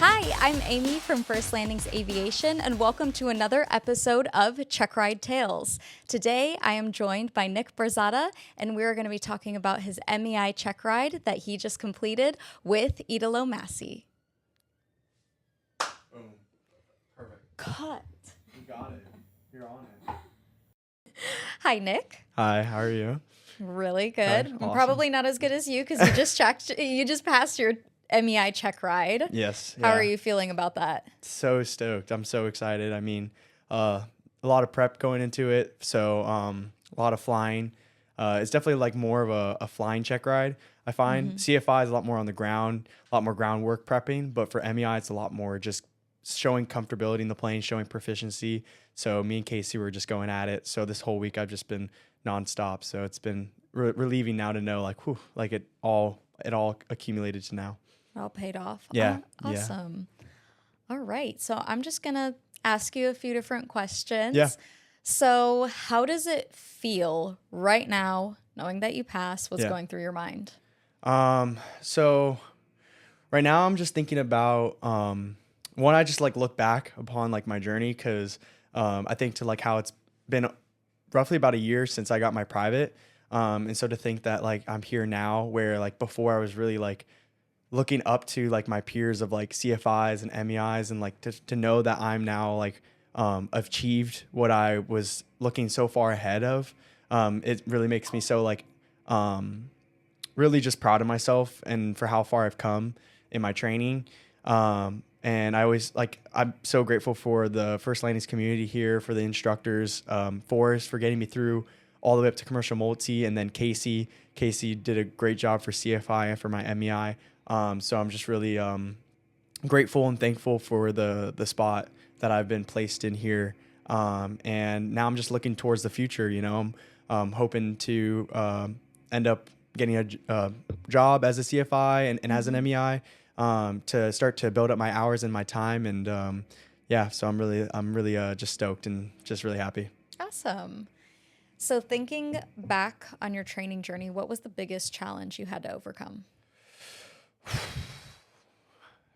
Hi, I'm Amy from First Landings Aviation, and welcome to another episode of Checkride Tales. Today, I am joined by Nick Burzotta, and we're going to be talking about his MEI check ride that he just completed with Idalo Masi. Boom. Perfect. Cut. You got it. You're on it. Hi, Nick. Hi, how are you? Really good. Okay, I'm awesome. probably not as good as you because you just passed your MEI check ride. Yes. How are you feeling about that? So stoked. I'm so excited. I mean, a lot of prep going into it. So a lot of flying. It's definitely like more of a flying check ride. I find CFI is a lot more on the ground, a lot more groundwork prepping. But for MEI, it's a lot more just showing comfortability in the plane, showing proficiency. So me and Casey were just going at it. So this whole week I've just been nonstop. So it's been relieving now to know like, whew, like it all accumulated to now. It all paid off. Yeah. Oh, awesome. Yeah. All right. So I'm just going to ask you a few different questions. Yeah. So how does it feel right now, knowing that you passed? What's Yeah. going through your mind? So right now I'm just thinking about, one, I just like look back upon like my journey. Cause, I think to like how it's been roughly about a year since I got my private. And so to think that like I'm here now where like before I was really like looking up to like my peers of like CFIs and MEIs and like to know that I'm now like, achieved what I was looking so far ahead of. It really makes me so like, really just proud of myself and for how far I've come in my training. And I always like, I'm so grateful for the First Landings community here, for the instructors, Forrest for getting me through all the way up to commercial multi. And then Casey did a great job for CFI and for my MEI. So I'm just really, grateful and thankful for the spot that I've been placed in here. And now I'm just looking towards the future, you know, I'm hoping to, end up getting a job as a CFI and as an MEI, to start to build up my hours and my time. And, so I'm really just stoked and just really happy. Awesome. So thinking back on your training journey, what was the biggest challenge you had to overcome? I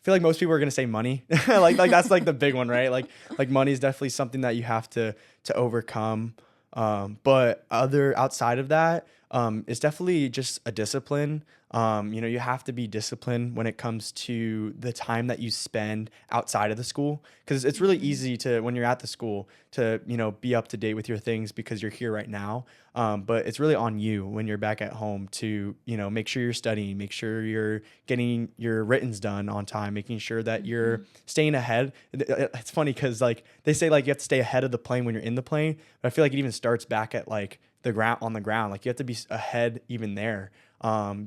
feel like most people are going to say money. like that's like the big one, right? Like money is definitely something that you have to overcome. But outside of that, it's definitely just a discipline. You have to be disciplined when it comes to the time that you spend outside of the school. Cause it's really easy to, when you're at the school to, be up to date with your things because you're here right now. But it's really on you when you're back at home to, make sure you're studying, make sure you're getting your writtens done on time, making sure that you're staying ahead. It's funny cause like they say like you have to stay ahead of the plane when you're in the plane, but I feel like it even starts back at like on the ground. Like you have to be ahead even there.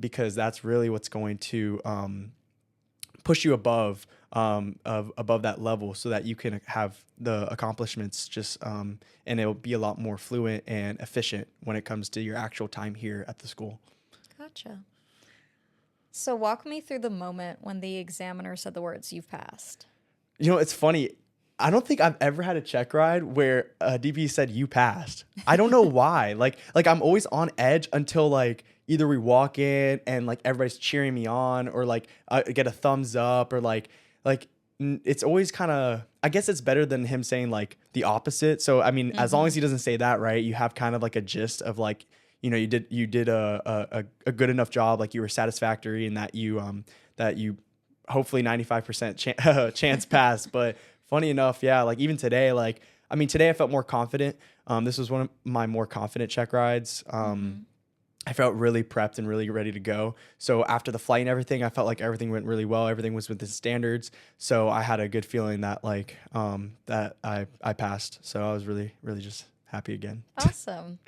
Because that's really what's going to push you above that level so that you can have the accomplishments just and it'll be a lot more fluent and efficient when it comes to your actual time here at the school. Gotcha. So walk me through the moment when the examiner said the words "you've passed." It's funny. I don't think I've ever had a check ride where a DPE said you passed. I don't know why. Like I'm always on edge until like either we walk in and like everybody's cheering me on or like I get a thumbs up or like it's always kind of, I guess it's better than him saying like the opposite. So, I mean, as long as he doesn't say that, right, you have kind of like a gist of like, you did a good enough job. Like you were satisfactory and that you hopefully 95% chance pass. But funny enough, yeah, like even today, like, I mean, today I felt more confident. This was one of my more confident check rides. I felt really prepped and really ready to go. So after the flight and everything, I felt like everything went really well. Everything was within standards. So I had a good feeling that like, that I passed. So I was really, really just happy again. Awesome.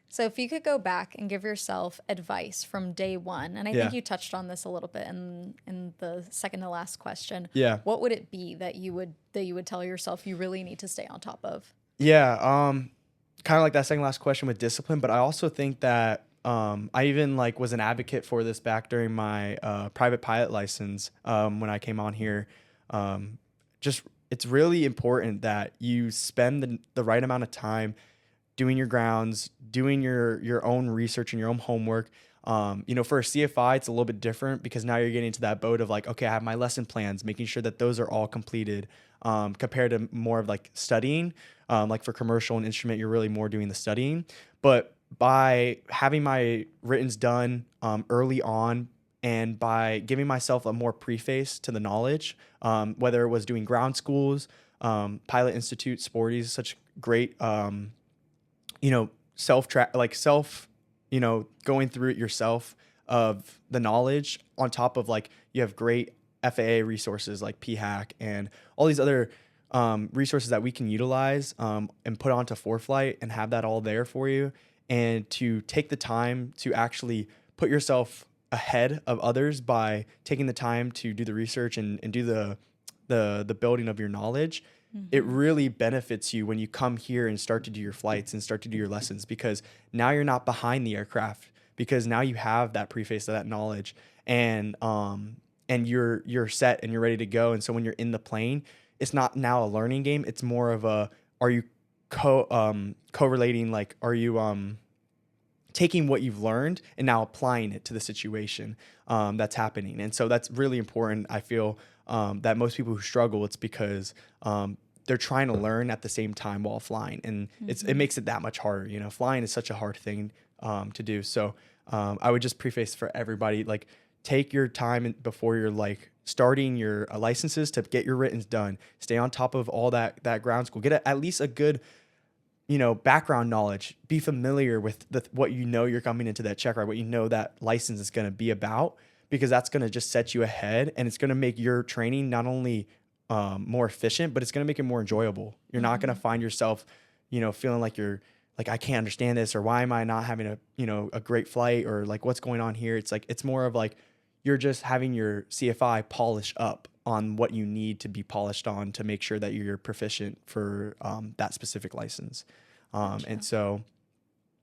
So if you could go back and give yourself advice from day one, and I think you touched on this a little bit in the second to last question. Yeah. What would it be that you would tell yourself you really need to stay on top of? Yeah. Kind of like that second last question with discipline, but I also think that I even like was an advocate for this back during my private pilot license when I came on here. It's really important that you spend the right amount of time doing your grounds, doing your own research and your own homework, For a CFI, it's a little bit different because now you're getting into that boat of like, okay, I have my lesson plans, making sure that those are all completed, compared to more of like studying. Like for commercial and instrument, you're really more doing the studying. But by having my writtens done early on, and by giving myself a more preface to the knowledge, whether it was doing ground schools, Pilot Institute, Sporties, such great, going through it yourself of the knowledge on top of like, you have great FAA resources like PHAC and all these other resources that we can utilize and put onto ForeFlight and have that all there for you. And to take the time to actually put yourself ahead of others by taking the time to do the research and do the building of your knowledge, it really benefits you when you come here and start to do your flights and start to do your lessons, because now you're not behind the aircraft, because now you have that preface of that knowledge, and you're set and you're ready to go. And so when you're in the plane, it's not now a learning game. It's more of a, are you correlating, like, are you taking what you've learned and now applying it to the situation that's happening. And so that's really important. I feel that most people who struggle, it's because they're trying to learn at the same time while flying, and it makes it that much harder. Flying is such a hard thing to do. So I would just preface for everybody, like, take your time before you're like starting your licenses to get your writtens done. Stay on top of all that ground school. Get at least a good background knowledge. Be familiar with what you're coming into that check ride, what that license is going to be about, because that's going to just set you ahead, and it's going to make your training not only more efficient, but it's going to make it more enjoyable. You're not going to find yourself, feeling like you're like, I can't understand this, or why am I not having a great flight, or like, what's going on here? It's like, it's more of like, you're just having your CFI polish up on what you need to be polished on to make sure that you're proficient for that specific license. Gotcha. And so,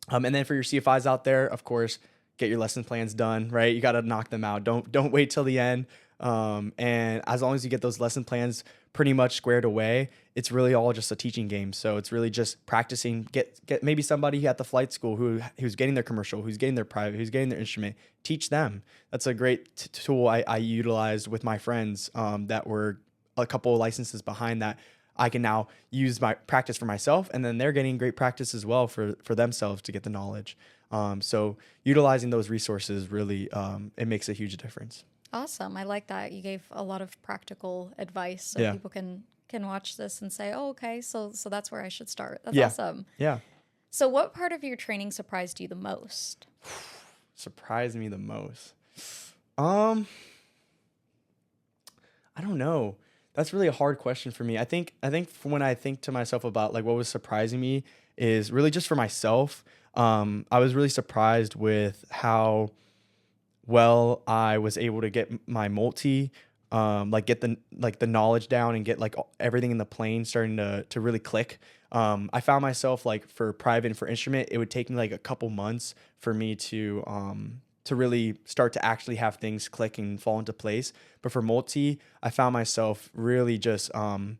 and then for your CFIs out there, of course, get your lesson plans done, right? You got to knock them out. Don't wait till the end. And as long as you get those lesson plans pretty much squared away, it's really all just a teaching game. So it's really just practicing. Get maybe somebody at the flight school who's getting their commercial, who's getting their private, who's getting their instrument. Teach them. That's a great tool I utilized with my friends that were a couple of licenses behind that. I can now use my practice for myself, and then they're getting great practice as well for themselves to get the knowledge. So utilizing those resources really, it makes a huge difference. Awesome. I like that. You gave a lot of practical advice so people can watch this and say, oh, okay, so that's where I should start. That's awesome. Yeah. So what part of your training surprised you the most? Surprised me the most? I don't know. That's really a hard question for me. I think when I think to myself about like what was surprising me is really just for myself. I was really surprised with how well I was able to get my multi, get the knowledge down and get like everything in the plane starting to really click. I found myself like for private and for instrument, it would take me like a couple months for me to really start to actually have things click and fall into place. But for multi, I found myself really just having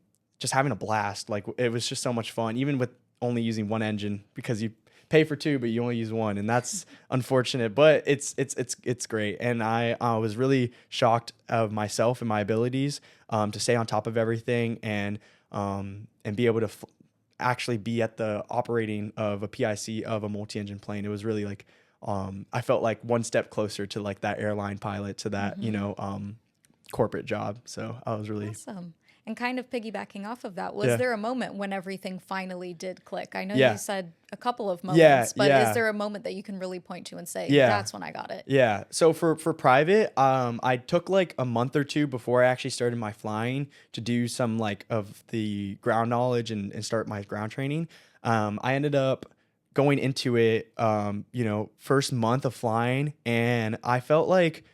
a blast. Like it was just so much fun, even with only using one engine, because you pay for two, but you only use one, and that's unfortunate. But it's great, and I was really shocked of myself and my abilities to stay on top of everything and be able to actually be at the operating of a PIC of a multi-engine plane. It was really like I felt like one step closer to like that airline pilot, to that corporate job. So I was really awesome. And kind of piggybacking off of that, was there a moment when everything finally did click? I know you said a couple of moments, but is there a moment that you can really point to and say, that's when I got it? Yeah. So for private, I took like a month or two before I actually started my flying to do some like of the ground knowledge and start my ground training. I ended up going into it, first month of flying, and I felt like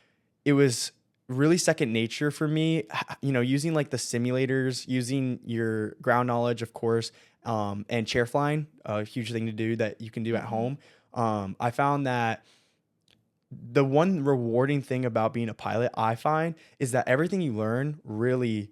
it was really second nature for me, using like the simulators, using your ground knowledge, of course, and chair flying, a huge thing to do that you can do at home. I found that the one rewarding thing about being a pilot, I find, is that everything you learn really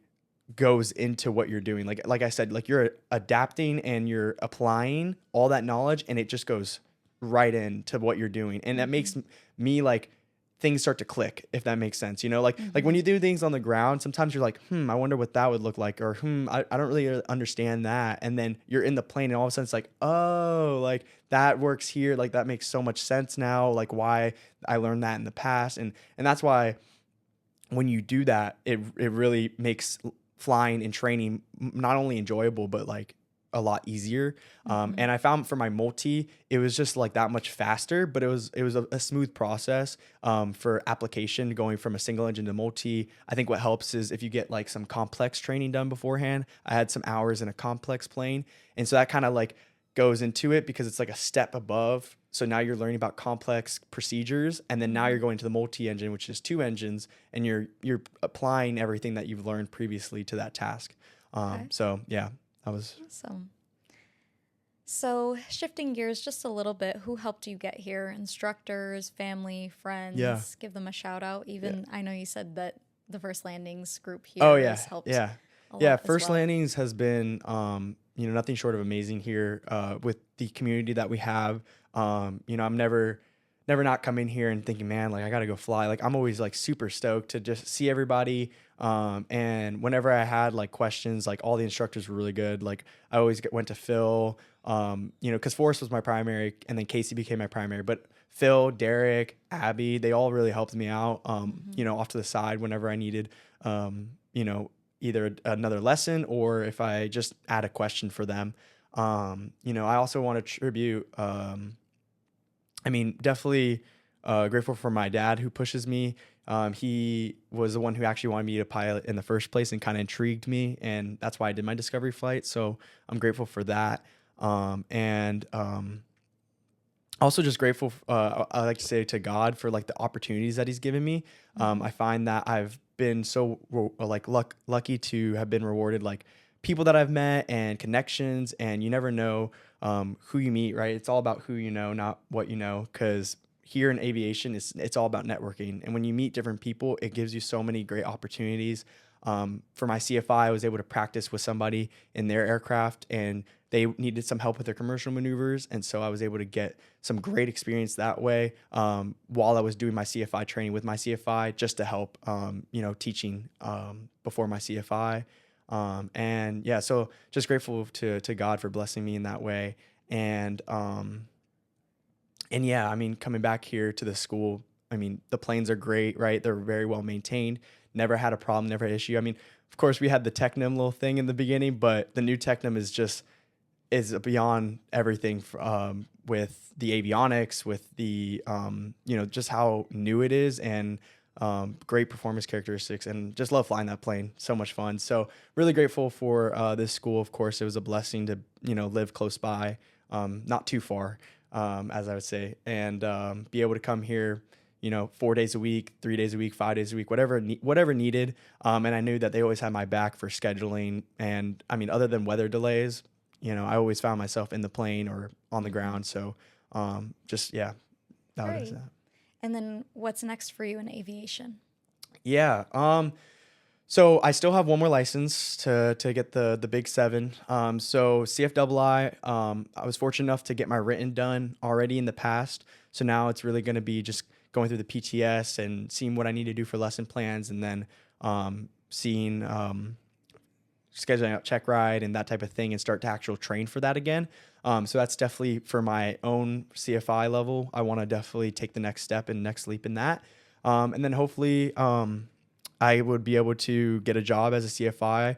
goes into what you're doing. Like I said, like you're adapting and you're applying all that knowledge, and it just goes right into what you're doing. And that makes me like things start to click, if that makes sense. Like when you do things on the ground, sometimes you're like, I wonder what that would look like, or I don't really understand that. And then you're in the plane and all of a sudden it's like, oh, like that works here. Like that makes so much sense now, like why I learned that in the past. And that's why when you do that, it really makes flying and training not only enjoyable, but like a lot easier. And I found for my multi, it was just like that much faster, but it was a smooth process for application going from a single engine to multi. I think what helps is if you get like some complex training done beforehand. I had some hours in a complex plane. And so that kind of like goes into it because it's like a step above. So now you're learning about complex procedures, and then now you're going to the multi-engine, which is 2 engines, and you're applying everything that you've learned previously to that task. Okay. So yeah, that was Awesome. So shifting gears just a little bit, who helped you get here? Instructors, family, friends? Yeah. Give them a shout out. Even I know you said that the First Landings group here Oh yeah, has helped. yeah, A yeah. lot as First well. Landings has been, nothing short of amazing here with the community that we have. I'm never not coming here and thinking, man, like I gotta go fly. Like I'm always like super stoked to just see everybody. And whenever I had like questions, like all the instructors were really good. Like I always went to Phil, because Forrest was my primary, and then Casey became my primary. But Phil, Derek, Abby, they all really helped me out. Off to the side whenever I needed, either another lesson or if I just add a question for them. I also want to tribute. Definitely grateful for my dad who pushes me. He was the one who actually wanted me to pilot in the first place and kind of intrigued me. And that's why I did my discovery flight. So I'm grateful for that. Also just grateful. I like to say to God for like the opportunities that he's given me. I find that I've been so lucky to have been rewarded, like people that I've met and connections, and you never know who you meet, right? It's all about who you know, not what you know. Because here in aviation, it's all about networking. And when you meet different people, it gives you so many great opportunities. For my CFI, I was able to practice with somebody in their aircraft, and they needed some help with their commercial maneuvers. And so I was able to get some great experience that way while I was doing my CFI training with my CFI, just to help, teaching before my CFI. So just grateful to God for blessing me in that way. And coming back here to the school, the planes are great, right? They're very well maintained. Never had a problem, never had an issue. Of course, we had the Technum little thing in the beginning, but the new Technum is beyond everything with the avionics, with the, just how new it is, and great performance characteristics, and just love flying that plane. So much fun. So really grateful for this school. Of course, it was a blessing to, live close by, not too far, as I would say, and be able to come here, 4 days a week, 3 days a week, 5 days a week, whatever needed. And I knew that they always had my back for scheduling. And other than weather delays, I always found myself in the plane or on the ground. So that was that. And then what's next for you in aviation? Yeah. So I still have one more license to get the big 7. So CFII, I was fortunate enough to get my written done already in the past. So now it's really going to be just going through the PTS and seeing what I need to do for lesson plans, and then seeing scheduling out Checkride and that type of thing, and start to actually train for that again. So that's definitely for my own CFI level. I want to definitely take the next step and next leap in that. And then hopefully I would be able to get a job as a CFI.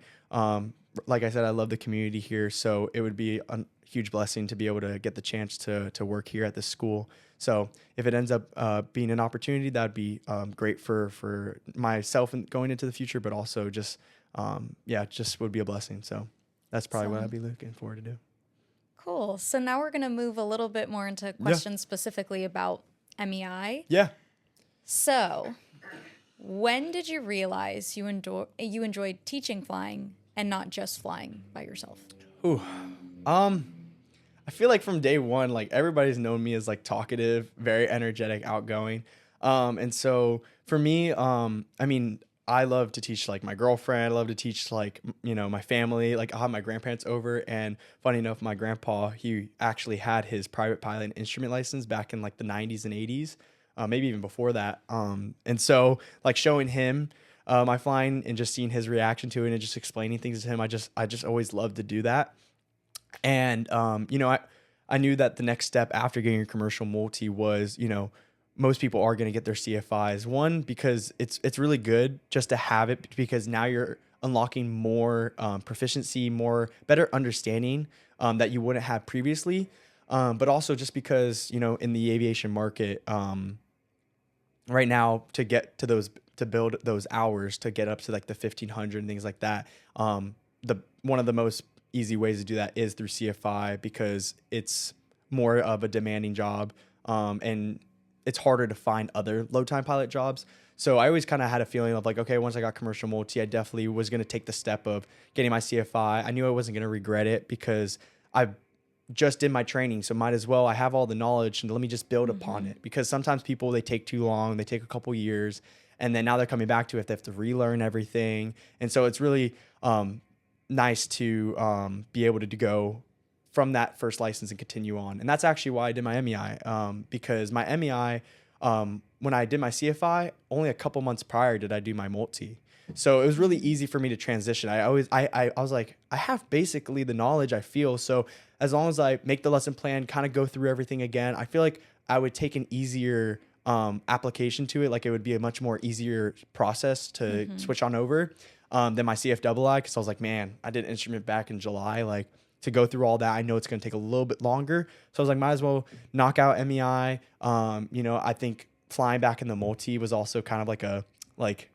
Like I said, I love the community here, so it would be a huge blessing to be able to get the chance to work here at this school. So if it ends up being an opportunity, that'd be great for myself and going into the future, but also just would be a blessing. So that's probably what I'd be looking forward to do. Cool. So now we're going to move a little bit more into questions specifically about MEI. Yeah. So when did you realize you enjoyed teaching flying and not just flying by yourself? I feel like from day one, like everybody's known me as like talkative, very energetic, outgoing. And so for me, I love to teach like my girlfriend. I love to teach like, my family. Like I'll have my grandparents over. And funny enough, my grandpa, he actually had his private pilot and instrument license back in like the 90s and 80s, maybe even before that. And so like showing him my flying and just seeing his reaction to it and just explaining things to him, I just always loved to do that. And, I knew that the next step after getting a commercial multi was, most people are going to get their CFIs. One, because it's really good just to have it, because now you're unlocking more proficiency, more better understanding that you wouldn't have previously. But also just because, in the aviation market right now, to build those hours to get up to like the 1,500 and things like that, one of the most easy ways to do that is through CFI, because it's more of a demanding job, and it's harder to find other low time pilot jobs. So I always kind of had a feeling of like, okay, once I got commercial multi, I definitely was going to take the step of getting my CFI. I knew I wasn't going to regret it because I just did my training. So might as well, I have all the knowledge and let me just build upon it, because sometimes people, they take too long, they take a couple years, and then now they're coming back to it. They have to relearn everything. And so it's really, nice to be able to go from that first license and continue on. And that's actually why I did my MEI, because my MEI, when I did my CFI, only a couple months prior did I do my multi. So it was really easy for me to transition. I was like, I have basically the knowledge, I feel. So as long as I make the lesson plan, kind of go through everything again, I feel like I would take an easier application to it. Like it would be a much more easier process to switch on over than my CFII, because I was like, man, I did instrument back in July. Like to go through all that, I know it's going to take a little bit longer. So I was like, might as well knock out MEI. I think flying back in the multi was also kind of like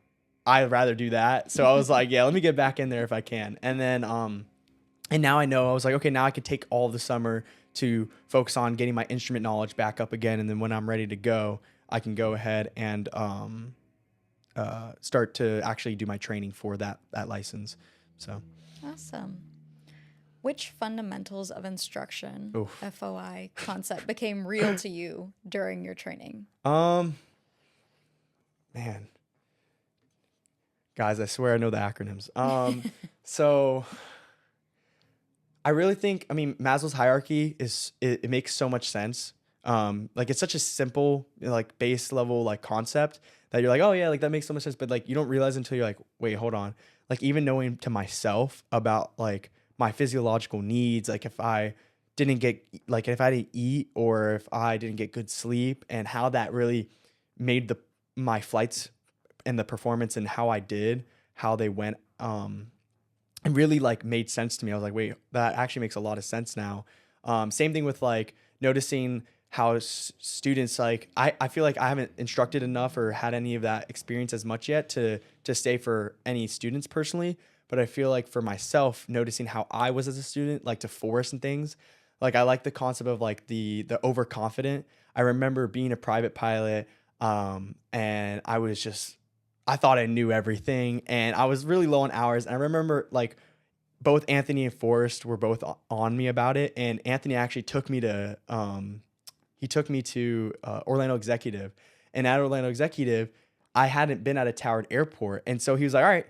I'd rather do that. So I was like, yeah, let me get back in there if I can. And then, and now I know, I was like, okay, now I could take all the summer to focus on getting my instrument knowledge back up again. And then when I'm ready to go, I can go ahead and, start to actually do my training for that license. So awesome. Which fundamentals of instruction, Oof. FOI concept, became real to you during your training? Man, guys, I swear I know the acronyms. So I really think, Maslow's hierarchy it makes so much sense. Like it's such a simple, like base level, like concept that you're like, oh yeah, like that makes so much sense. But like, you don't realize until you're like, wait, hold on. Like even knowing to myself about like my physiological needs, like if I didn't eat or if I didn't get good sleep, and how that really made my flights and the performance and how they went, it really like made sense to me. I was like, wait, that actually makes a lot of sense now. Same thing with like noticing how students, like I feel like I haven't instructed enough or had any of that experience as much yet to stay for any students personally. But I feel like for myself, noticing how I was as a student, like to force and things, like I like the concept of like the overconfident. I remember being a private pilot, and I thought I knew everything, and I was really low on hours. And I remember like both Anthony and Forrest were both on me about it. And Anthony actually took me to Orlando Executive. And at Orlando Executive, I hadn't been at a towered airport. And so he was like, all right,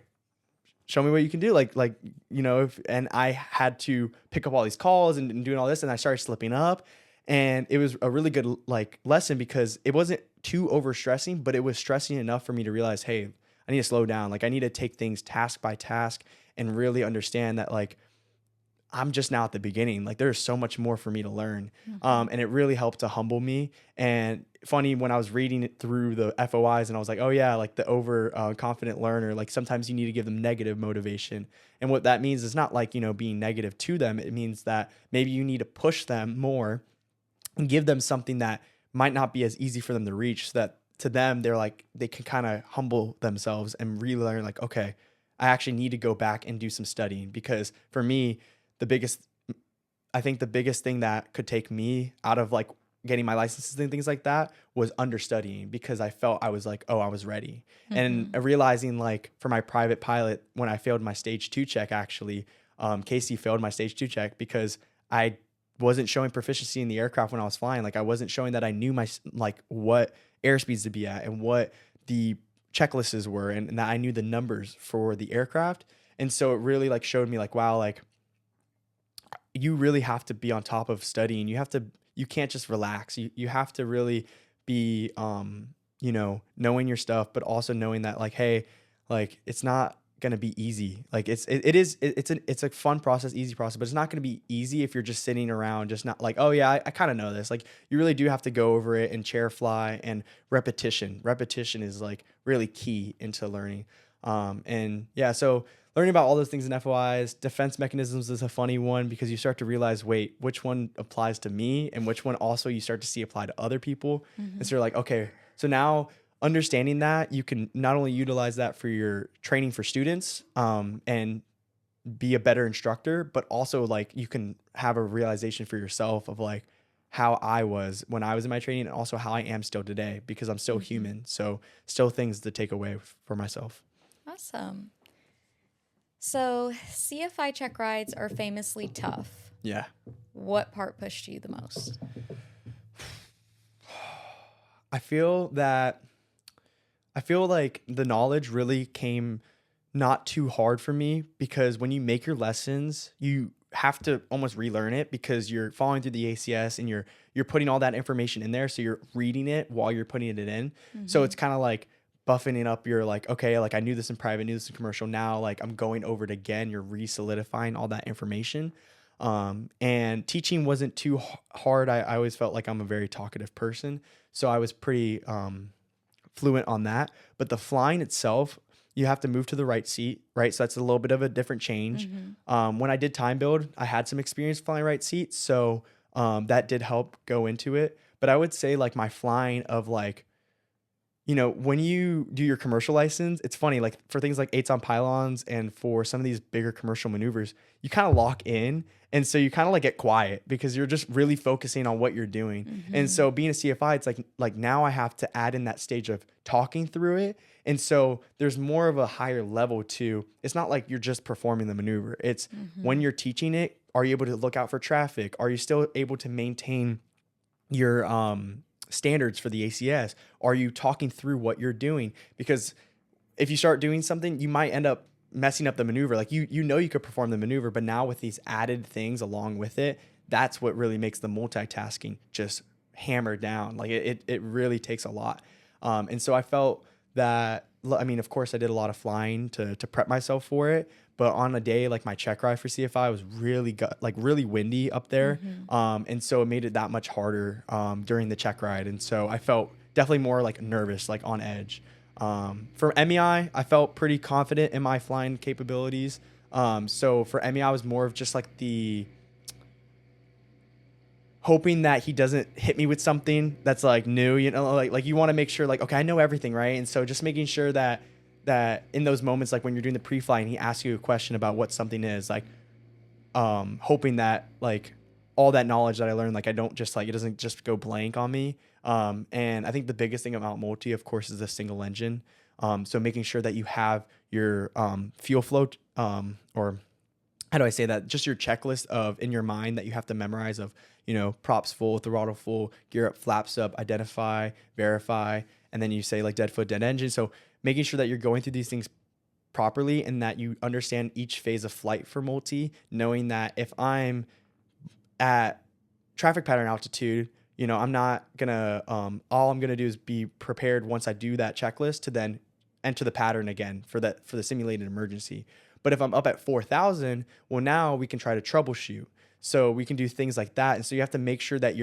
show me what you can do. And I had to pick up all these calls and doing all this. And I started slipping up. And it was a really good like lesson, because it wasn't too overstressing, but it was stressing enough for me to realize, hey, I need to slow down. Like I need to take things task by task and really understand that like I'm just now at the beginning. Like there's so much more for me to learn. And it really helped to humble me. And funny, when I was reading it through the FOIs, and I was like, oh yeah, like the confident learner, like sometimes you need to give them negative motivation. And what that means is not like, being negative to them. It means that maybe you need to push them more and give them something that might not be as easy for them to reach, so that to them, they're like, they can kind of humble themselves and really learn like, okay, I actually need to go back and do some studying. Because for me, I think the biggest thing that could take me out of like getting my licenses and things like that was understudying, because I felt I was like, oh, I was ready. And realizing like for my private pilot, when I failed my stage 2 check, actually, Casey failed my stage 2 check because I wasn't showing proficiency in the aircraft when I was flying. Like I wasn't showing that I knew my, like what airspeeds to be at and what the checklists were, and that I knew the numbers for the aircraft. And so it really like showed me like, wow, like you really have to be on top of studying. You can't just relax. You have to really be, knowing your stuff, but also knowing that like, hey, like it's not gonna be easy. Like it's a fun process, easy process, but it's not gonna be easy if you're just sitting around, just not like, oh yeah, I kind of know this. Like you really do have to go over it and chair fly and repetition. Repetition is like really key into learning. And yeah, so learning about all those things in FOIs, defense mechanisms is a funny one because you start to realize, wait, which one applies to me and which one also you start to see apply to other people. And so you're like, okay, so now understanding that you can not only utilize that for your training for students, and be a better instructor, but also like you can have a realization for yourself of like how I was when I was in my training and also how I am still today because I'm still human. So still things to take away for myself. Awesome. So CFI check rides are famously tough. Yeah. What part pushed you the most? I feel like the knowledge really came not too hard for me because when you make your lessons, you have to almost relearn it because you're following through the ACS and you're putting all that information in there. So you're reading it while you're putting it in. So it's kind of like buffing it up. You're like, okay, like I knew this in private, knew this in commercial. Now, like I'm going over it again. You're re-solidifying all that information. And teaching wasn't too hard. I always felt like I'm a very talkative person. So I was pretty fluent on that. But the flying itself, you have to move to the right seat, right? So that's a little bit of a different change. When I did time build, I had some experience flying right seat. So that did help go into it. But I would say like my flying of like, when you do your commercial license, it's funny, like for things like eights on pylons and for some of these bigger commercial maneuvers, you kind of lock in. And so you kind of like get quiet because you're just really focusing on what you're doing. And so being a CFI, it's like now I have to add in that stage of talking through it. And so there's more of a higher level to, it's not like you're just performing the maneuver. It's when you're teaching it, are you able to look out for traffic? Are you still able to maintain your standards for the ACS? Are you talking through what you're doing? Because if you start doing something, you might end up messing up the maneuver. Like you could perform the maneuver, but now with these added things along with it, that's what really makes the multitasking just hammered down. Like it really takes a lot. And so I felt that, I mean, of course I did a lot of flying to prep myself for it, but on a day like my check ride for CFI was really windy up there. And so it made it that much harder during the check ride. And so I felt definitely more like nervous, like on edge. For MEI, I felt pretty confident in my flying capabilities. So for MEI, I was more of just like the hoping that he doesn't hit me with something that's like new, like you want to make sure like, okay, I know everything, right? And so just making sure that in those moments, like when you're doing the pre-fly and he asks you a question about what something is, like hoping that like all that knowledge that I learned, like I don't just like, it doesn't just go blank on me. And I think the biggest thing about multi, of course, is a single engine. So making sure that you have your fuel flow, or how do I say that? Just your checklist of in your mind that you have to memorize of, props full, throttle full, gear up, flaps up, identify, verify, and then you say like dead foot, dead engine. So making sure that you're going through these things properly and that you understand each phase of flight for multi, knowing that if I'm at traffic pattern altitude, I'm not gonna, all I'm gonna do is be prepared once I do that checklist to then enter the pattern again for the simulated emergency. But if I'm up at 4,000, well, now we can try to troubleshoot. So we can do things like that. And so you have to make sure that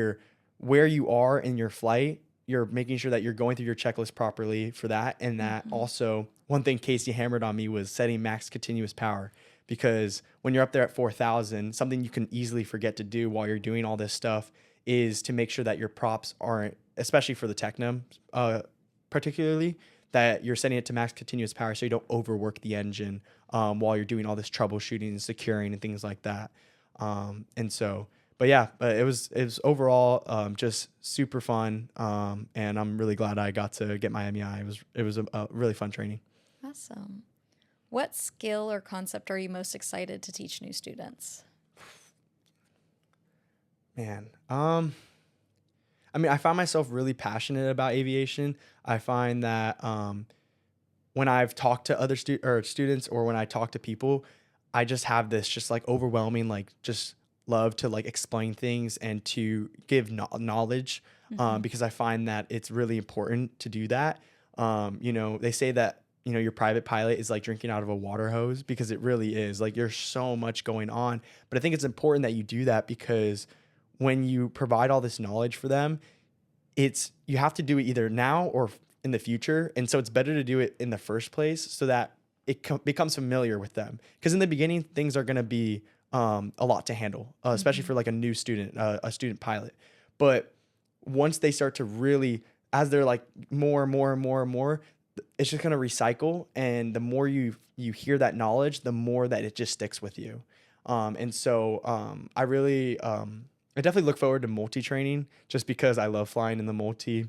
where you are in your flight, you're making sure that you're going through your checklist properly for that. And that also, one thing Casey hammered on me was setting max continuous power. Because when you're up there at 4,000, something you can easily forget to do while you're doing all this stuff is to make sure that your props aren't, especially for the Technum, particularly, that you're setting it to max continuous power so you don't overwork the engine while you're doing all this troubleshooting and securing and things like that. But it was overall just super fun, and I'm really glad I got to get my MEI. It was a really fun training. Awesome. What skill or concept are you most excited to teach new students? Man, I mean, I find myself really passionate about aviation. I find that when I've talked to other students, or when I talk to people, I just have this just like overwhelming, like just love to like explain things and to give knowledge, Mm-hmm. because I find that it's really important to do that. They say that, your private pilot is like drinking out of a water hose, because it really is. Like, there's so much going on. But I think it's important that you do that, because when you provide all this knowledge for them, you have to do it either now or in the future. And so it's better to do it in the first place, so that it becomes familiar with them. Because in the beginning, things are going to be a lot to handle, especially Mm-hmm. for like a new student, a student pilot. But once they start to really, as they're like more and more and more and more, it's just going to recycle. And the more you hear that knowledge, the more that it just sticks with you. I definitely look forward to multi training, just because I love flying in the multi.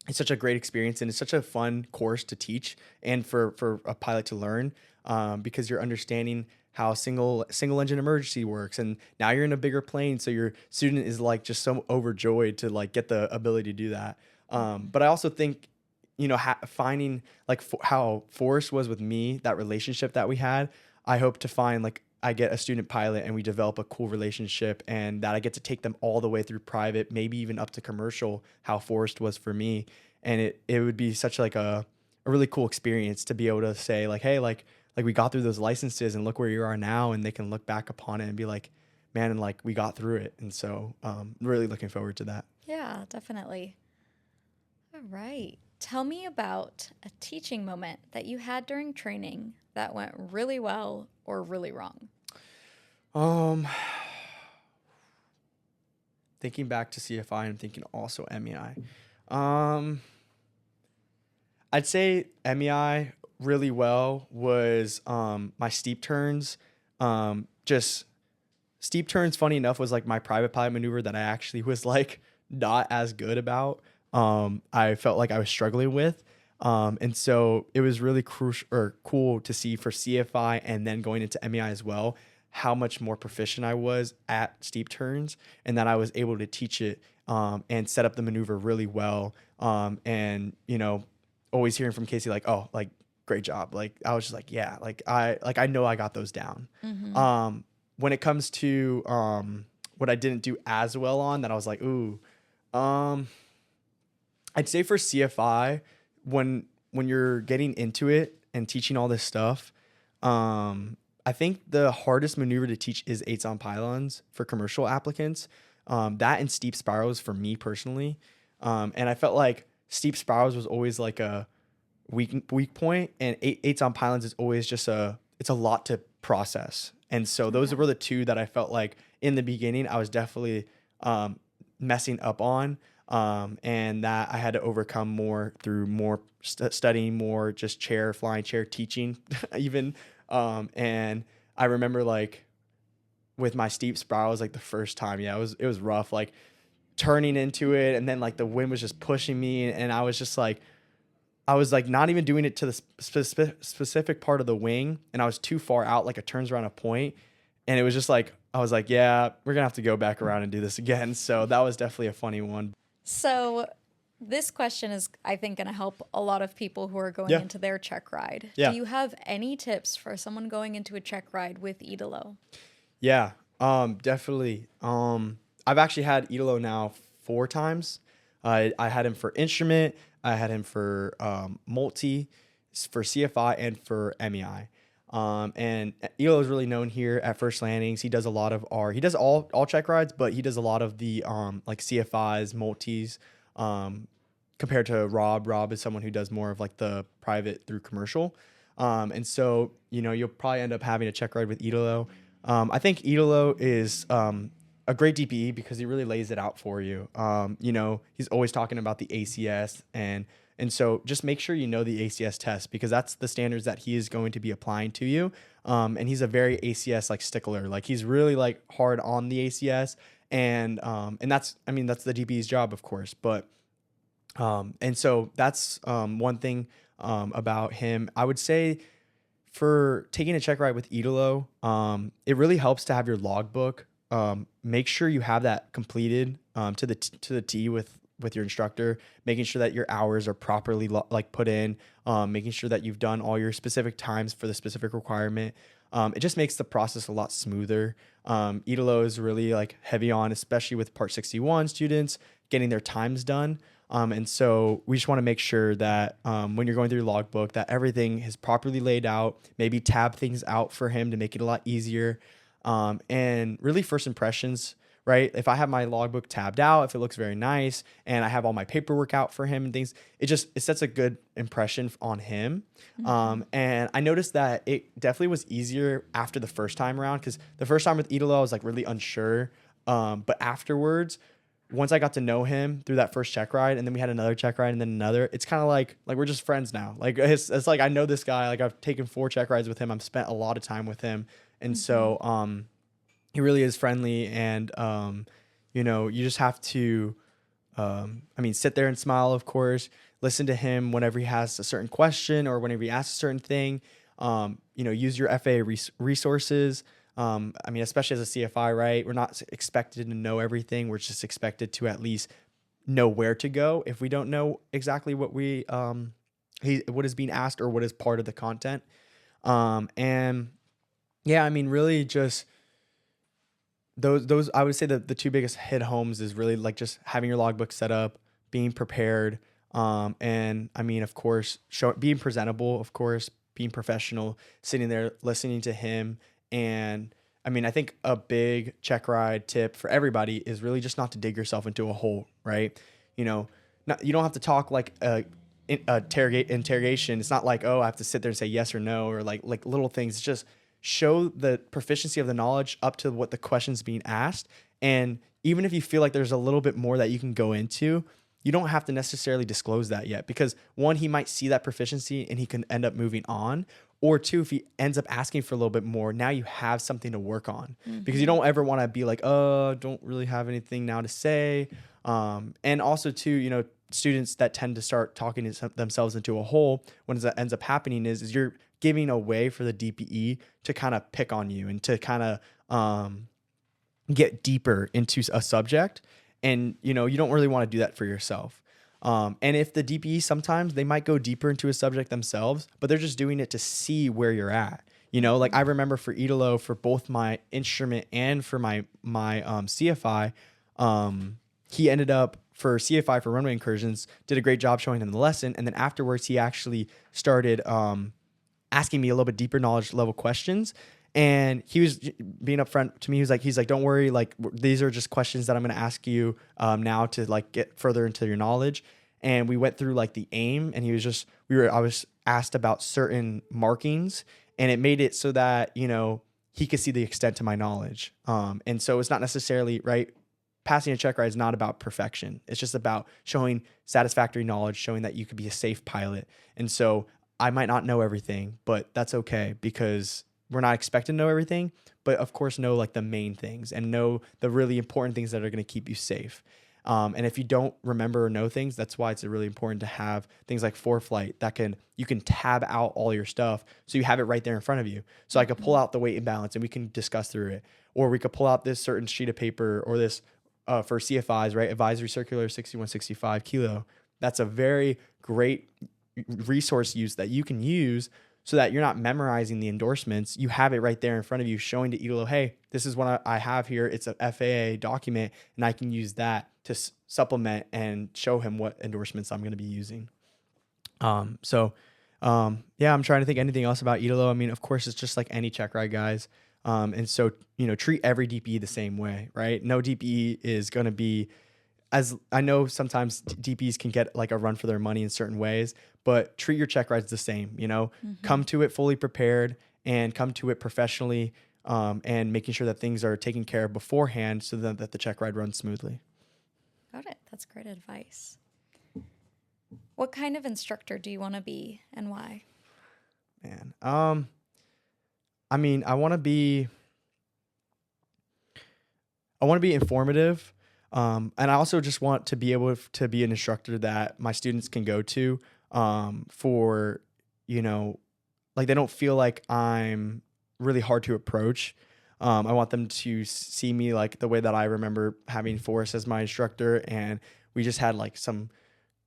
It's such a great experience, and it's such a fun course to teach and for a pilot to learn, because you're understanding how single engine emergency works. And now you're in a bigger plane, so your student is like just so overjoyed to like get the ability to do that. But I also think, finding like how Forrest was with me, that relationship that we had, I hope to find like I get a student pilot and we develop a cool relationship, and that I get to take them all the way through private, maybe even up to commercial, how Forrest was for me. And it would be such like a really cool experience to be able to say like, hey, like we got through those licenses and look where you are now, and they can look back upon it and be like, man, and like we got through it. And so really looking forward to that. Yeah, definitely. All right. Tell me about a teaching moment that you had during training that went really well or really wrong. Um, Thinking back to CFI, I'm thinking also MEI. Um, I'd say MEI really well was my steep turns. Just steep turns, funny enough, was like my private pilot maneuver that I actually was like not as good about. I felt like I was struggling with. And so it was really crucial or cool to see for CFI and then going into MEI as well, how much more proficient I was at steep turns, and that I was able to teach it and set up the maneuver really well. And always hearing from Casey like, oh, like great job. Like I was just like, yeah, I know I got those down. Mm-hmm. When it comes to what I didn't do as well on, that I was like, ooh, I'd say for CFI, when you're getting into it and teaching all this stuff, I think the hardest maneuver to teach is 8s on pylons for commercial applicants. That and steep spirals for me personally. And I felt like steep spirals was always like a weak point, and 8s on pylons is always just it's a lot to process. And so those Okay. were the two that I felt like in the beginning I was definitely messing up on, and that I had to overcome more through more studying, more just flying chair teaching even. And I remember like with my steep spirals, like the first time, yeah, it was rough, like turning into it, and then like the wind was just pushing me, and I was like not even doing it to the specific part of the wing, and I was too far out, like it turns around a point, and it was just like I was like, yeah, we're gonna have to go back around and do this again. So that was definitely a funny one. So this question is, I think, going to help a lot of people who are going Yeah. into their check ride. Yeah. Do you have any tips for someone going into a check ride with Idalo? Yeah, definitely. I've actually had Idalo now 4 times. I had him for instrument, I had him for multi, for CFI, and for MEI. And Idalo is really known here at First Landings. He does a lot of he does all check rides, but he does a lot of the like CFIs, multis. Compared to Rob. Rob is someone who does more of like the private through commercial. And so, you'll probably end up having a check ride with Idalo. I think Idalo is a great DPE because he really lays it out for you. He's always talking about the ACS, and so just make sure you know the ACS test, because that's the standards that he is going to be applying to you. And he's a very ACS like stickler. Like he's really like hard on the ACS, and that's the DPE's job, of course. But and so that's one thing about him. I would say for taking a check ride with Idalo, it really helps to have your logbook. Make sure you have that completed to the T with with your instructor, making sure that your hours are properly like put in, making sure that you've done all your specific times for the specific requirement. It just makes the process a lot smoother. Idalo is really like heavy on, especially with Part 61 students getting their times done. And so we just want to make sure that when you're going through your logbook, that everything is properly laid out, maybe tab things out for him to make it a lot easier. And really first impressions, right? If I have my logbook tabbed out, if it looks very nice and I have all my paperwork out for him and things, it sets a good impression on him. And I noticed that it definitely was easier after the first time around, because the first time with Idalo, I was like really unsure. But afterwards, once I got to know him through that first check ride, and then we had another check ride and then another, it's kind of like we're just friends now. Like it's like I know this guy. Like I've taken 4 check rides with him. I've spent a lot of time with him, and so he really is friendly. And you just have to, sit there and smile, of course. Listen to him whenever he has a certain question or whenever he asks a certain thing. Use your FAA resources. Especially as a CFI, right? We're not expected to know everything. We're just expected to at least know where to go if we don't know exactly what what is being asked or what is part of the content. Really just those I would say that the 2 biggest hit homes is really like just having your logbook set up, being prepared, of course, being presentable, of course, being professional, sitting there listening to him. And I think a big check ride tip for everybody is really just not to dig yourself into a hole, right? You don't have to talk like interrogation. It's not like, oh, I have to sit there and say yes or no, or like little things. Just show the proficiency of the knowledge up to what the question's being asked. And even if you feel like there's a little bit more that you can go into, you don't have to necessarily disclose that yet, because 1, he might see that proficiency and he can end up moving on. Or 2, if he ends up asking for a little bit more, now you have something to work on, because you don't ever want to be like, oh, don't really have anything now to say. And also 2, students that tend to start talking themselves into a hole, when that ends up happening is you're giving a way for the DPE to kind of pick on you and to kind of get deeper into a subject. And, you don't really want to do that for yourself. And if the DPE, sometimes they might go deeper into a subject themselves, but they're just doing it to see where you're at. Like I remember for Idalo, for both my instrument and for my CFI, he ended up for CFI for runway incursions, did a great job showing him the lesson. And then afterwards, he actually started asking me a little bit deeper knowledge level questions. And he was being upfront to me. He's like, don't worry. Like, these are just questions that I'm going to ask you now to like get further into your knowledge. And we went through like the aim, and I was asked about certain markings, and it made it so that, he could see the extent to my knowledge. And so it's not necessarily right. Passing a check ride is not about perfection. It's just about showing satisfactory knowledge, showing that you could be a safe pilot. And so I might not know everything, but that's okay, because we're not expected to know everything, but of course know like the main things and know the really important things that are going to keep you safe. And if you don't remember or know things, that's why it's really important to have things like ForeFlight that you can tab out all your stuff, so you have it right there in front of you. So I could pull out the weight imbalance and we can discuss through it, or we could pull out this certain sheet of paper, or this for CFIs, right? Advisory Circular 6165 kilo. That's a very great resource use that you can use, so that you're not memorizing the endorsements. You have it right there in front of you, showing to Idalo, hey, this is what I have here. It's a FAA document, and I can use that to supplement and show him what endorsements I'm going to be using. I'm trying to think anything else about Idalo. Of course, it's just like any check ride, guys. And so, treat every DPE the same way, right? No DPE is going to be, as I know sometimes DPs can get like a run for their money in certain ways, but treat your check rides the same, come to it fully prepared and come to it professionally, and making sure that things are taken care of beforehand, so that the check ride runs smoothly. Got it. That's great advice. What kind of instructor do you want to be, and why? Man, I want to be informative. And I also just want to be able to be an instructor that my students can go to, for, like they don't feel like I'm really hard to approach. I want them to see me like the way that I remember having Forrest as my instructor, and We just had like some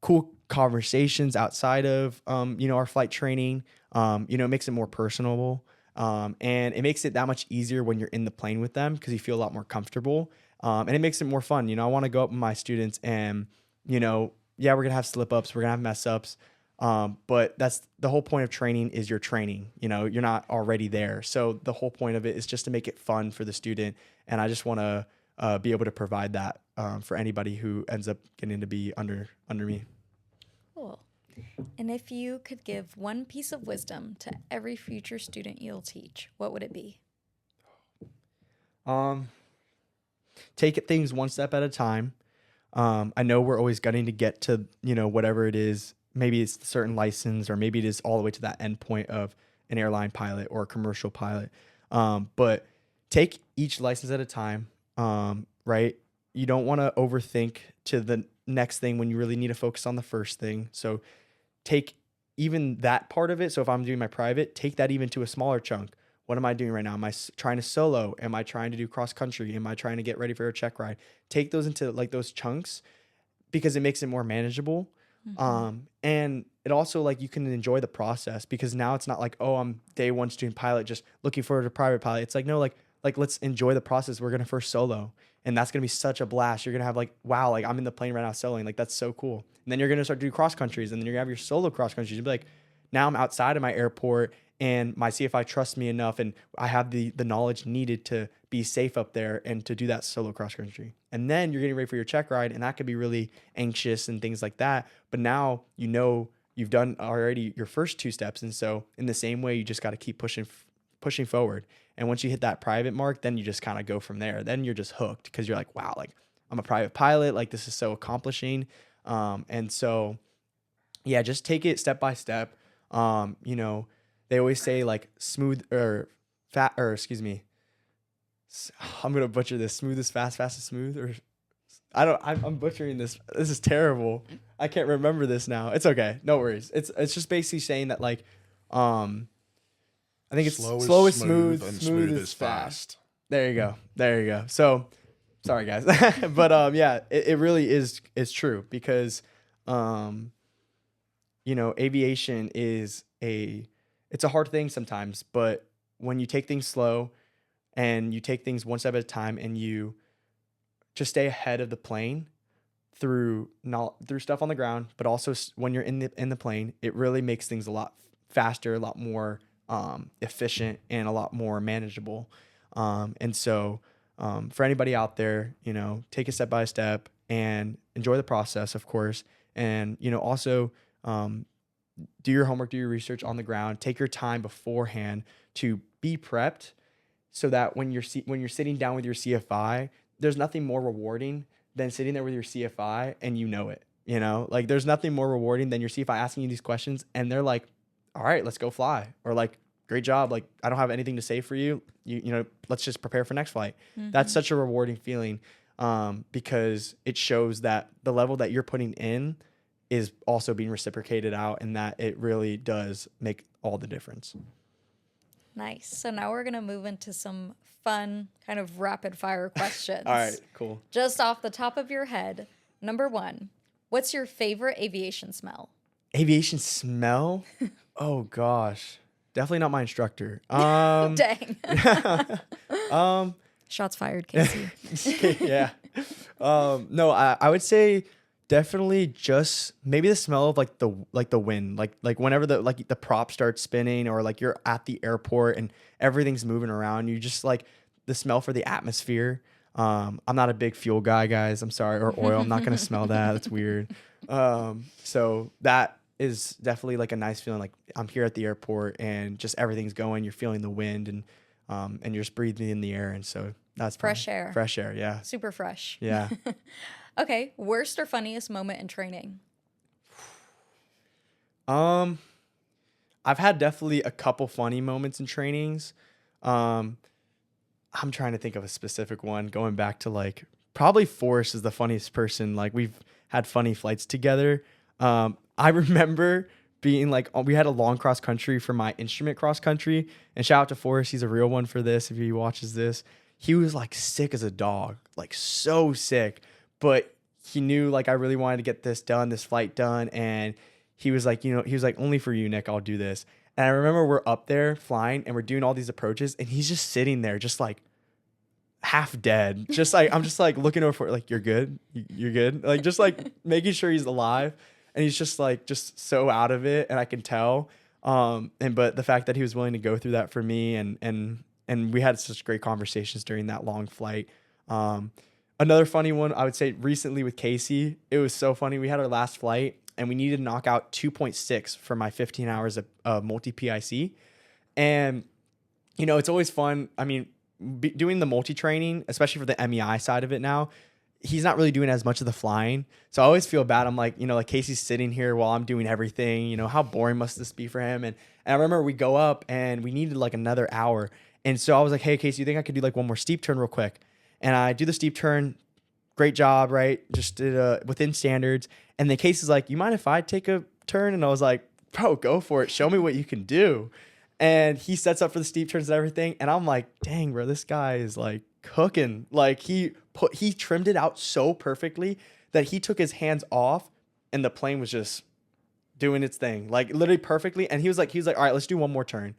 cool conversations outside of, our flight training. It makes it more personable. And it makes it that much easier when you're in the plane with them because you feel a lot more comfortable. And it makes it more fun. I want to go up with my students and, yeah, we're going to have slip ups, we're going to have mess ups. But that's the whole point of training is you're training, you're not already there. So the whole point of it is just to make it fun for the student. And I just want to be able to provide that for anybody who ends up getting to be under me. Cool. And if you could give one piece of wisdom to every future student you'll teach, what would it be? Take things one step at a time. I know we're always gunning to get to, whatever it is. Maybe it's a certain license, or maybe it is all the way to that end point of an airline pilot or a commercial pilot. But take each license at a time, right? You don't want to overthink to the next thing when you really need to focus on the first thing. So take even that part of it. So if I'm doing my private, take that even to a smaller chunk. What am I doing right now? Am I trying to solo? Am I trying to do cross country? Am I trying to get ready for a check ride? Take those into like those chunks because it makes it more manageable. Mm-hmm. And it also like you can enjoy the process because now it's not like, oh, I'm day one student pilot, just looking forward to private pilot. It's like, no, like let's enjoy the process. We're going to first solo. And that's going to be such a blast. You're going to have like, wow, like I'm in the plane right now soloing. Like that's so cool. And then you're going to start to do cross countries, and then you're going to have your solo cross countries. You'll be like, now I'm outside of my airport and my CFI trusts me enough and I have the knowledge needed to be safe up there and to do that solo cross country. And then you're getting ready for your check ride, and that could be really anxious and things like that. But now you've done already your first two steps. And so in the same way, you just got to keep pushing forward. And once you hit that private mark, then you just kind of go from there. Then you're just hooked because you're like, wow, like I'm a private pilot. Like this is so accomplishing. And so, yeah, just take it step by step. They always say like smooth or fat, or excuse me, I'm going to butcher this. Smooth is fast, fast is smooth, or I'm butchering this. This is terrible. I can't remember this now. It's okay. No worries. It's just basically saying that like, I think it's slow is smooth, and smooth is fast. There you go. So, sorry guys, but yeah, it really is true because, aviation is it's a hard thing sometimes, but when you take things slow and you take things one step at a time and you just stay ahead of the plane through stuff on the ground, but also when you're in the plane, it really makes things a lot faster, a lot more efficient, and a lot more manageable. And so for anybody out there, take it step by step and enjoy the process, of course. And, also do your homework, do your research on the ground, take your time beforehand to be prepped so that when you're sitting down with your CFI, there's nothing more rewarding than sitting there with your CFI and it, like there's nothing more rewarding than your CFI asking you these questions and they're like, all right, let's go fly. Or like, great job. Like, I don't have anything to say for you. Let's just prepare for next flight. Mm-hmm. That's such a rewarding feeling because it shows that the level that you're putting in is also being reciprocated out, and that it really does make all the difference. Nice. So now we're going to move into some fun kind of rapid fire questions. All right, cool. Just off the top of your head, number 1, what's your favorite aviation smell? Aviation smell? Oh gosh. Definitely not my instructor. Dang. Shots fired, Casey. Yeah. No, I would say definitely just maybe the smell of like the wind, like whenever the prop starts spinning, or like you're at the airport and everything's moving around, you just like the smell for the atmosphere. I'm not a big fuel guy, guys. I'm sorry, or oil. I'm not gonna smell that. That's weird. So that is definitely like a nice feeling. Like I'm here at the airport and just everything's going. You're feeling the wind and you're just breathing in the air, and so that's fresh air. Fresh air, yeah. Super fresh. Yeah. Okay, worst or funniest moment in training? I've had definitely a couple funny moments in trainings. I'm trying to think of a specific one. Going back to like probably Forrest is the funniest person. Like we've had funny flights together. I remember being like, we had a long cross country for my instrument cross country, and shout out to Forrest. He's a real one for this. If he watches this, he was like sick as a dog, like so sick. But he knew like I really wanted to get this flight done. And he was like, only for you, Nick, I'll do this. And I remember we're up there flying and we're doing all these approaches and he's just sitting there just like half dead. Just like, I'm just like looking over for like, you're good. You're good. Like, just like making sure he's alive. And he's just like, just so out of it. And I can tell. But the fact that he was willing to go through that for me and we had such great conversations during that long flight. Another funny one, I would say recently with Casey, it was so funny. We had our last flight and we needed to knock out 2.6 for my 15 hours of multi-PIC. And, it's always fun. I mean, doing the multi-training, especially for the MEI side of it now, he's not really doing as much of the flying. So I always feel bad. I'm like, like Casey's sitting here while I'm doing everything. How boring must this be for him? And I remember we go up and we needed like another hour. And so I was like, hey, Casey, you think I could do like one more steep turn real quick? And I do the steep turn. Great job, right? Just did within standards. And then Casey's like, you mind if I take a turn? And I was like, bro, go for it. Show me what you can do. And he sets up for the steep turns and everything. And I'm like, dang, bro, this guy is like cooking. Like he trimmed it out so perfectly that he took his hands off and the plane was just doing its thing, like literally perfectly. And he was like, all right, let's do one more turn.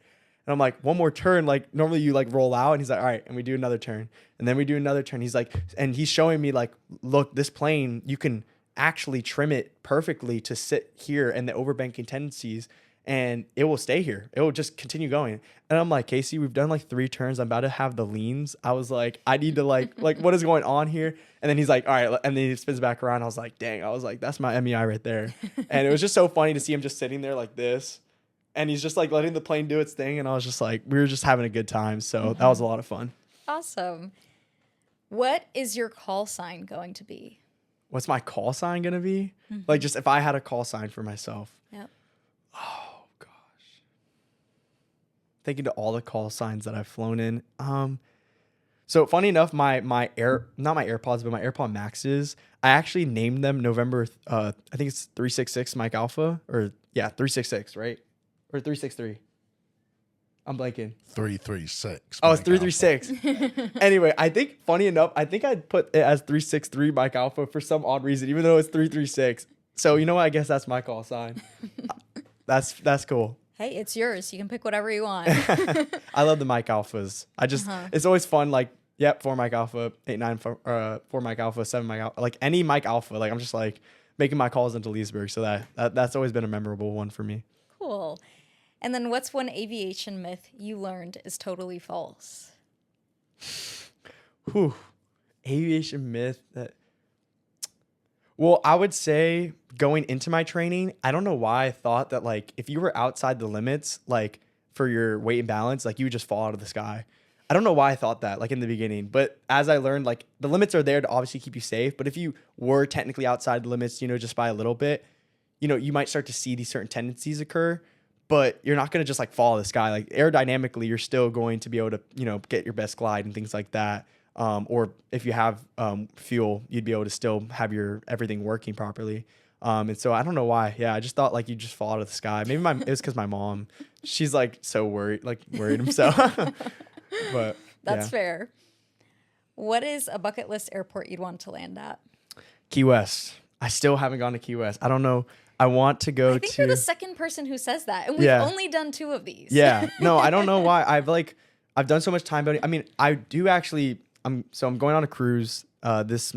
And I'm like, one more turn, like normally you like roll out. And he's like, all right. And we do another turn. And then we do another turn. He's like, and he's showing me like, look, this plane, you can actually trim it perfectly to sit here and the overbanking tendencies and it will stay here. It will just continue going. And I'm like, Casey, we've done like 3 turns. I'm about to have the leans. I was like, I need to like what is going on here? And then he's like, all right. And then he spins back around. I was like, dang, that's my MEI right there. And it was just so funny to see him just sitting there like this. And he's just like letting the plane do its thing. And I was just like, we were just having a good time. So that was a lot of fun. Awesome. What is your call sign going to be? What's my call sign going to be? Like just if I had a call sign for myself. Yep. Oh, gosh. Thinking to all the call signs that I've flown in. So funny enough, not my AirPods, but my AirPod Maxes, I actually named them November, I think it's 366 Mike Alpha. Or yeah, 366, right? Or 363. I'm blanking. 336. Oh, it's 336. Anyway, I think funny enough, I'd put it as 363 Mike Alpha for some odd reason, even though it's 336. So you know what? I guess that's my call sign. That's cool. Hey, it's yours. You can pick whatever you want. I love the Mike Alphas. It's always fun. Like, yep, 4 Mike Alpha, 8-9, 4 Mike Alpha, 7 Mike Alpha. Like any Mike Alpha, like I'm just like making my calls into Leesburg. So that's always been a memorable one for me. Cool. And then what's one aviation myth you learned is totally false? Aviation myth that... Well, I would say going into my training, I don't know why I thought that like if you were outside the limits, like for your weight and balance, like you would just fall out of the sky. I don't know why I thought that like in the beginning, but as I learned, like the limits are there to obviously keep you safe. But if you were technically outside the limits, just by a little bit, you might start to see these certain tendencies occur, but you're not going to just like fall out of the sky. Like aerodynamically, you're still going to be able to, get your best glide and things like that. Or if you have fuel, you'd be able to still have your everything working properly. And so I don't know why. Yeah, I just thought like you just fall out of the sky. Maybe it was because my mom, she's like so worried himself. But that's fair. What is a bucket list airport you'd want to land at? Key West. I still haven't gone to Key West. I don't know. I want to go to... I think you're the second person who says that. And we've only done 2 of these. Yeah. No, I don't know why. I've done so much time boating. I mean, I do actually... I'm going on a cruise this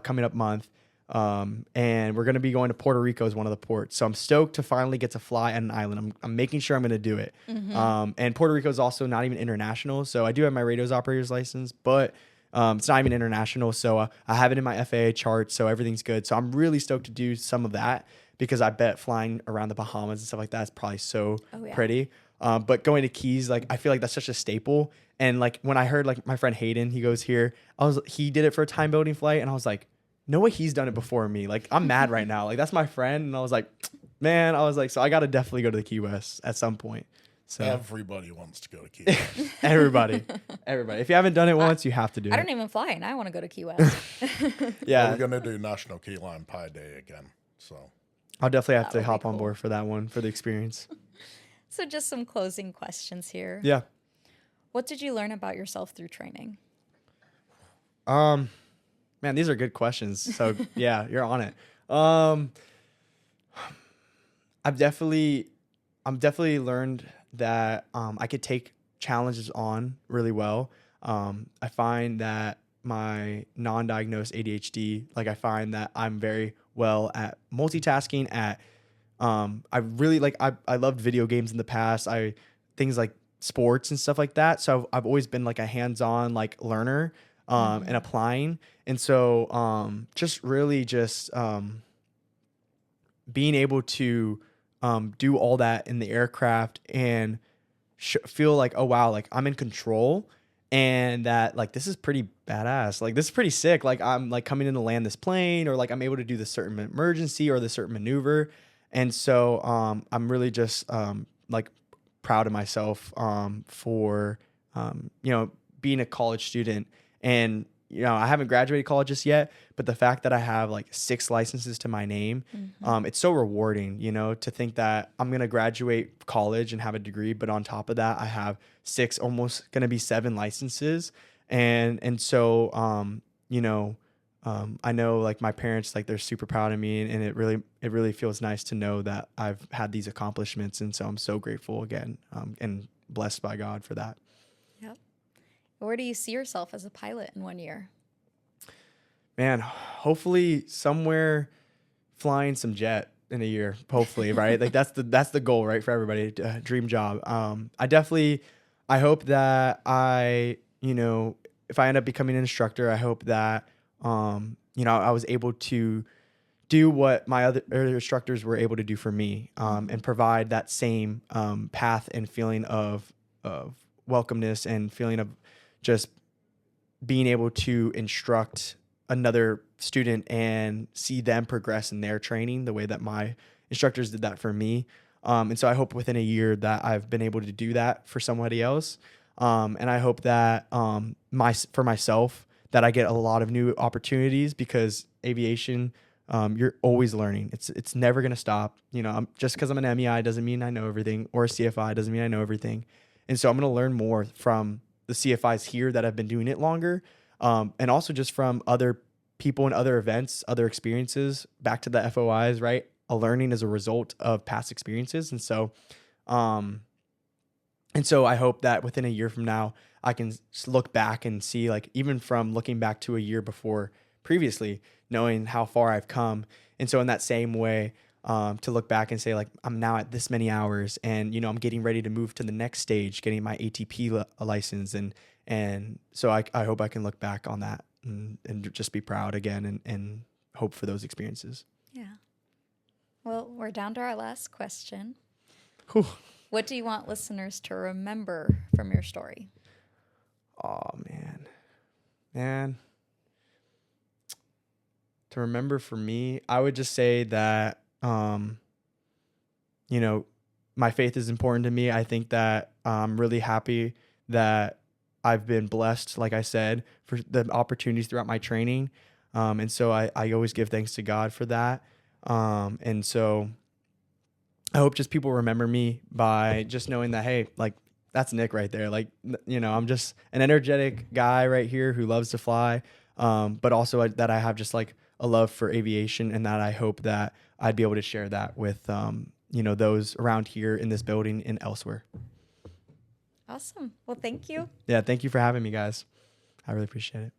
coming up month. And we're going to be going to Puerto Rico as one of the ports. So I'm stoked to finally get to fly at an island. I'm making sure I'm going to do it. And Puerto Rico is also not even international. So I do have my radio's operator's license, but it's not even international. So I have it in my FAA chart. So everything's good. So I'm really stoked to do some of that because I bet flying around the Bahamas and stuff like that is probably so pretty. But going to Keys, like I feel like that's such a staple. And like when I heard like my friend Hayden, he goes here, he did it for a time boating flight. And I was like, no way he's done it before me. Like I'm mad right now. Like that's my friend. And I was like, man, so I got to definitely go to the Key West at some point. So everybody wants to go to Key West. Everybody. If you haven't done it once, you have to do it. I don't even fly and I want to go to Key West. Yeah. We're going to do National Key Lime Pie Day again. So I'll definitely have to hop on board for that one, for the experience. So just some closing questions here. Yeah. What did you learn about yourself through training? Man, these are good questions. So yeah, you're on it. Um, I'm definitely learned that I could take challenges on really well. I find that my non-diagnosed ADHD, like I find that I'm very well at multitasking. I really I loved video games in the past. Things like sports and stuff like that. So I've always been like a hands-on like learner and applying. And so just really just being able to do all that in the aircraft and feel like, oh wow, like I'm in control, and that like this is pretty badass, like this is pretty sick, like I'm like coming in to land this plane, or like I'm able to do this certain emergency or this certain maneuver. And so I'm really just like proud of myself for being a college student. And I haven't graduated college just yet, but the fact that I have like 6 licenses to my name, it's so rewarding, to think that I'm going to graduate college and have a degree, but on top of that, I have 6, almost going to be 7 licenses. And so, I know like my parents, like they're super proud of me, and it really feels nice to know that I've had these accomplishments. And so I'm so grateful again, and blessed by God for that. Yep. Where do you see yourself as a pilot in 1 year? Man, hopefully somewhere flying some jet in a year, hopefully, right? Like that's the goal, right? For everybody, dream job. I hope that if I end up becoming an instructor, I hope that, I was able to do what my other instructors were able to do for me, and provide that same path and feeling of welcomeness, and feeling of just being able to instruct another student and see them progress in their training the way that my instructors did that for me. And so I hope within a year that I've been able to do that for somebody else. And I hope that for myself, that I get a lot of new opportunities, because aviation, you're always learning. It's never going to stop. Just because I'm an MEI doesn't mean I know everything, or a CFI doesn't mean I know everything. And so I'm going to learn more from the CFIs here that have been doing it longer, and also just from other people and other events, other experiences, back to the FOIs, right? A learning as a result of past experiences. And so I hope that within a year from now, I can look back and see, like, even from looking back to a year before previously, knowing how far I've come. And so in that same way, to look back and say, like, I'm now at this many hours, and, I'm getting ready to move to the next stage, getting my ATP license. And so I hope I can look back on that and just be proud again, and hope for those experiences. Yeah. Well, we're down to our last question. Whew. What do you want listeners to remember from your story? Oh, man. To remember for me, I would just say that, my faith is important to me. I think that I'm really happy that I've been blessed, like I said, for the opportunities throughout my training. And so I always give thanks to God for that. And so I hope just people remember me by just knowing that, hey, like, that's Nick right there. Like, I'm just an energetic guy right here who loves to fly. But also that I have just like a love for aviation, and that I hope that I'd be able to share that with, those around here in this building and elsewhere. Awesome. Well, thank you. Yeah. Thank you for having me, guys. I really appreciate it.